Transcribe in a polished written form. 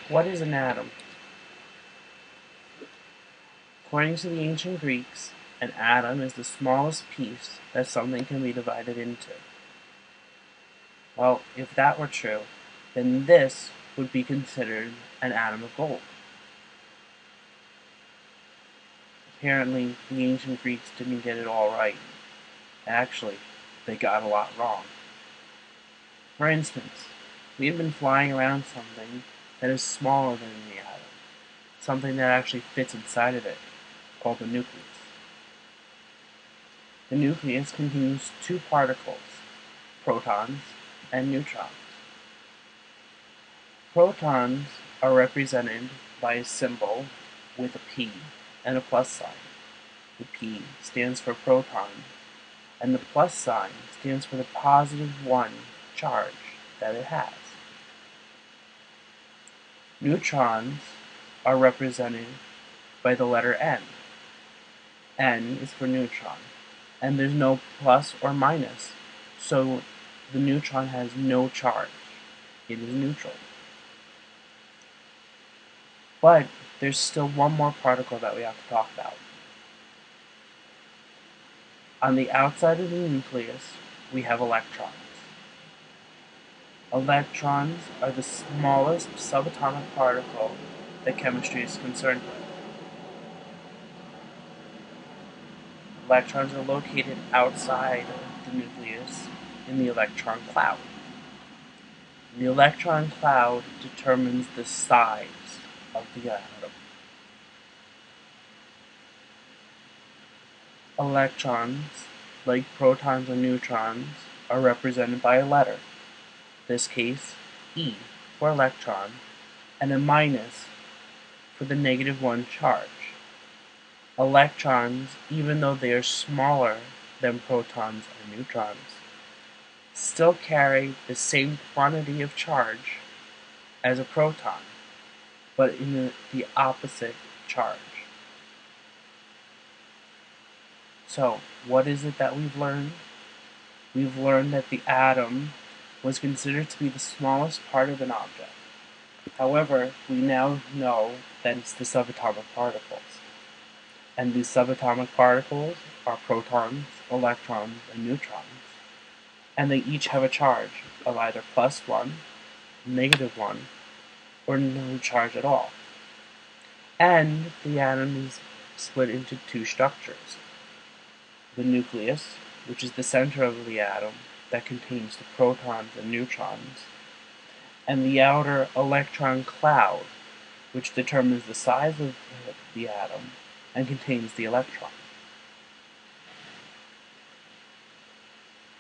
What is an atom? According to the ancient Greeks, an atom is the smallest piece that something can be divided into. Well, if that were true, then this would be considered an atom of gold. Apparently, the ancient Greeks didn't get it all right. Actually, they got a lot wrong. For instance, we have been flying around something that is smaller than the atom, something that actually fits inside of it, called the nucleus. The nucleus contains two particles, protons and neutrons. Protons are represented by a symbol with a P and a plus sign. The P stands for proton, and the plus sign stands for the positive 1 charge that it has. Neutrons are represented by the letter N. N is for neutron, and there's no plus or minus, so the neutron has no charge. It is neutral. But there's still one more particle that we have to talk about. On the outside of the nucleus, we have electrons. Electrons are the smallest subatomic particle that chemistry is concerned with. Electrons are located outside of the nucleus in the electron cloud. The electron cloud determines the size of the atom. Electrons, like protons and neutrons, are represented by a letter. In this case, E for electron, and a minus for the -1 charge. Electrons, even though they are smaller than protons and neutrons, still carry the same quantity of charge as a proton, but in the opposite charge. So, what is it that we've learned? We've learned that the atom was considered to be the smallest part of an object. However, we now know that it's the subatomic particles. And these subatomic particles are protons, electrons, and neutrons. And they each have a charge of either +1, -1, or no charge at all. And the atom is split into two structures. The nucleus, which is the center of the atom that contains the protons and neutrons, and the outer electron cloud, which determines the size of the atom and contains the electrons.